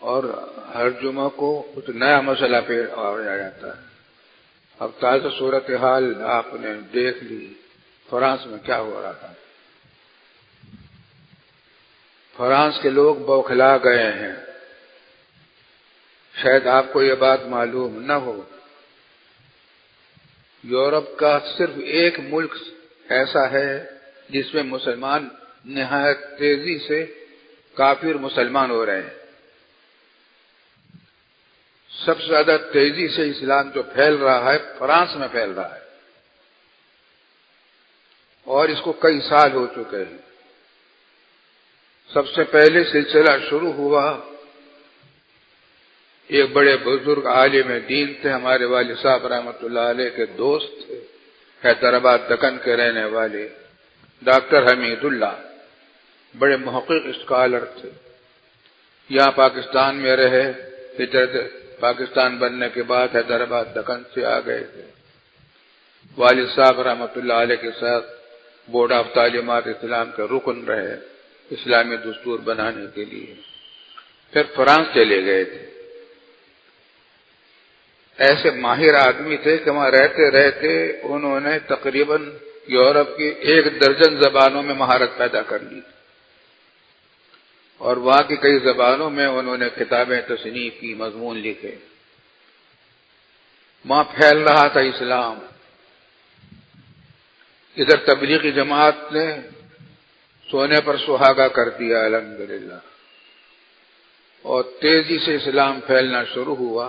اور ہر جمعہ کو کچھ نیا مسئلہ پیش آ جاتا ہے۔ اب تازہ صورتحال آپ نے دیکھ لی، فرانس میں کیا ہو رہا تھا۔ فرانس کے لوگ بوکھلا گئے ہیں۔ شاید آپ کو یہ بات معلوم نہ ہو، یورپ کا صرف ایک ملک ایسا ہے جس میں مسلمان نہایت تیزی سے کافر مسلمان ہو رہے ہیں۔ سب سے زیادہ تیزی سے اسلام جو پھیل رہا ہے فرانس میں پھیل رہا ہے، اور اس کو کئی سال ہو چکے ہیں۔ سب سے پہلے سلسلہ شروع ہوا، ایک بڑے بزرگ عالم دین تھے، ہمارے والد صاحب رحمۃ اللہ علیہ کے دوست تھے، حیدرآباد دکن کے رہنے والے ڈاکٹر حمید اللہ، بڑے محقق اسکالر تھے۔ یہاں پاکستان میں رہے، ہجرت پاکستان بننے کے بعد حیدرآباد دکن سے آ گئے تھے۔ والد صاحب رحمۃ اللہ علیہ کے ساتھ بورڈ آف تعلیمات اسلام کے رکن رہے اسلامی دستور بنانے کے لیے، پھر فرانس چلے گئے تھے۔ ایسے ماہر آدمی تھے کہ وہاں رہتے رہتے انہوں نے تقریباً یورپ کی 1 درجن زبانوں میں مہارت پیدا کر لی، اور وہاں کی کئی زبانوں میں انہوں نے کتابیں تصنیف کی، مضمون لکھے۔ وہاں پھیل رہا تھا اسلام۔ ادھر تبلیغی جماعت نے سونے پر سہاگا کر دیا الحمدللہ، اور تیزی سے اسلام پھیلنا شروع ہوا۔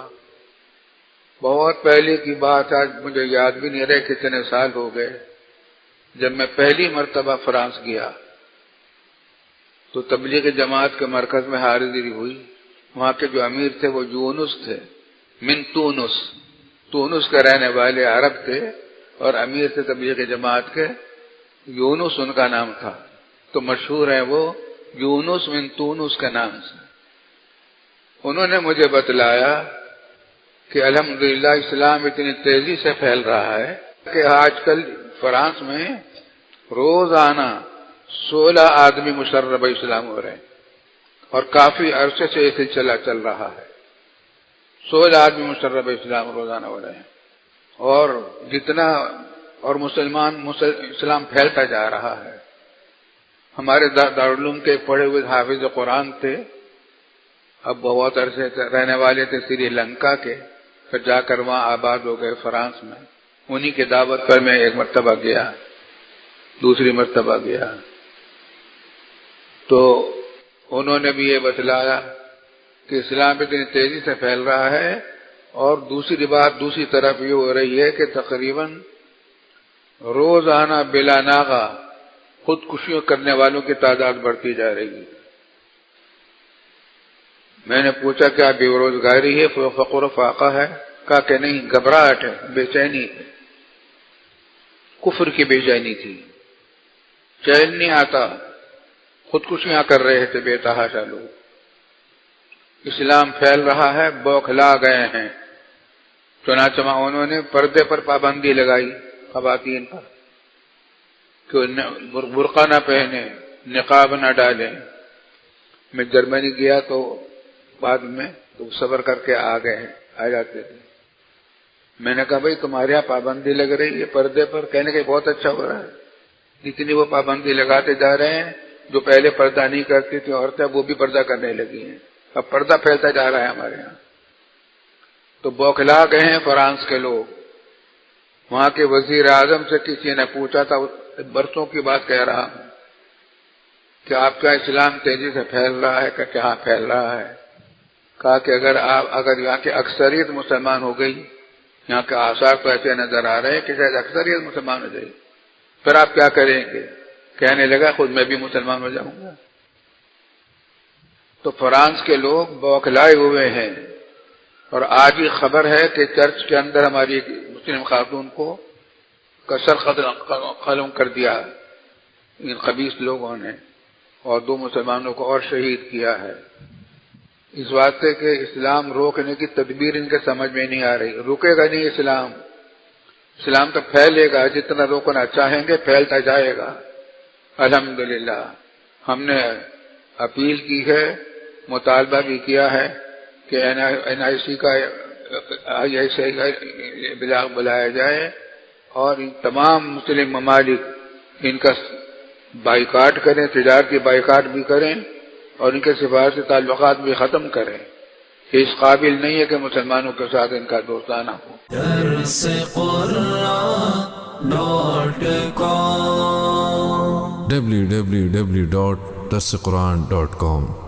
بہت پہلے کی بات، آج مجھے یاد بھی نہیں رہے کتنے سال ہو گئے، جب میں پہلی مرتبہ فرانس گیا تو تبلیغی جماعت کے مرکز میں حاضری ہوئی۔ وہاں کے جو امیر تھے وہ یونس تھے، من تونس کے رہنے والے عرب تھے، اور امیر تھے تبلیغی جماعت کے، یونس ان کا نام تھا، تو مشہور ہیں وہ یونس من تونس کے نام سے۔ انہوں نے مجھے بتلایا کہ الحمدللہ اسلام اتنی تیزی سے پھیل رہا ہے کہ آج کل فرانس میں روزانہ 16 آدمی مشرب اسلام ہو رہے ہیں، اور کافی عرصے سے یہ سلسلہ چل رہا ہے۔ 16 آدمی مشرب اسلام روزانہ ہو رہے ہیں، اور جتنا اور اسلام پھیلتا جا رہا ہے۔ ہمارے دارالعلوم کے پڑھے ہوئے حافظ قرآن تھے، اب بہت عرصے رہنے والے تھے سری لنکا کے، پھر جا کر وہاں آباد ہو گئے فرانس میں۔ انہی کی دعوت پر میں ایک مرتبہ گیا، دوسری مرتبہ گیا، تو انہوں نے بھی یہ بتلایا کہ اسلام اتنی تیزی سے پھیل رہا ہے، اور دوسری بات دوسری طرف یہ ہو رہی ہے کہ تقریباً روزانہ بلا ناغہ خودکشیاں کرنے والوں کی تعداد بڑھتی جا رہی ہے۔ میں نے پوچھا کیا بے روزگاری ہے، فقر و فاقہ ہے؟ کہا کہ نہیں، گھبراہٹ ہے، بے چینی ہے، کفر کی بے چینی تھی، چین نہیں آتا، خودکشیاں کر رہے تھے بے تحاشا لوگ۔ اسلام پھیل رہا ہے، بوکھلا گئے ہیں، چنانچہ انہوں نے پردے پر پابندی لگائی خواتین پر کہ برقع نہ پہنے، نقاب نہ ڈالیں۔ میں جرمنی گیا تو بعد میں تو صبر کر کے آ جاتے تھے۔ میں نے کہا بھائی تمہارے یہاں پابندی لگ رہی ہے پردے پر؟ کہنے کہ بہت اچھا ہو رہا ہے، اتنی وہ پابندی لگاتے جا رہے ہیں، جو پہلے پردہ نہیں کرتی تھی عورتیں وہ بھی پردہ کرنے لگی ہیں، اب پردہ پھیلتا جا رہا ہے ہمارے یہاں۔ تو بوکھلا گئے ہیں فرانس کے لوگ۔ وہاں کے وزیر اعظم سے کسی نے پوچھا تھا، برسوں کی بات کہہ رہا ہوں، کہ آپ کا اسلام تیزی سے پھیل رہا ہے؟ کہ ہاں پھیل رہا ہے۔ کہا کہ اگر یہاں کی اکثریت مسلمان ہو گئی، یہاں کے آثار تو ایسے نظر آ رہے ہیں کہ شاید اکثریت مسلمان ہو جائے، پھر آپ کیا کریں گے؟ کہنے لگا خود میں بھی مسلمان ہو جاؤں گا۔ تو فرانس کے لوگ بوکھلائے ہوئے ہیں، اور آج ہی خبر ہے کہ چرچ کے اندر ہماری مسلم خاتون کو کسر قلم کر دیا ان خبیث لوگوں نے، اور 2 مسلمانوں کو اور شہید کیا ہے، اس واسطے کہ اسلام روکنے کی تدبیر ان کے سمجھ میں نہیں آ رہی۔ رکے گا نہیں اسلام تو پھیلے گا، جتنا روکنا چاہیں گے پھیلتا جائے گا۔ الحمدللہ ہم نے اپیل کی ہے، مطالبہ بھی کیا ہے کہ NIC کا ایسے ابلاغ بلایا جائے اور ان تمام مسلم ممالک ان کا بائیکاٹ کریں، تجارتی بائیکاٹ بھی کریں اور ان کے سفارتی تعلقات بھی ختم کریں. یہ اس قابل نہیں ہے کہ مسلمانوں کے ساتھ ان کا دوستانہ ہو. www.darsequran.com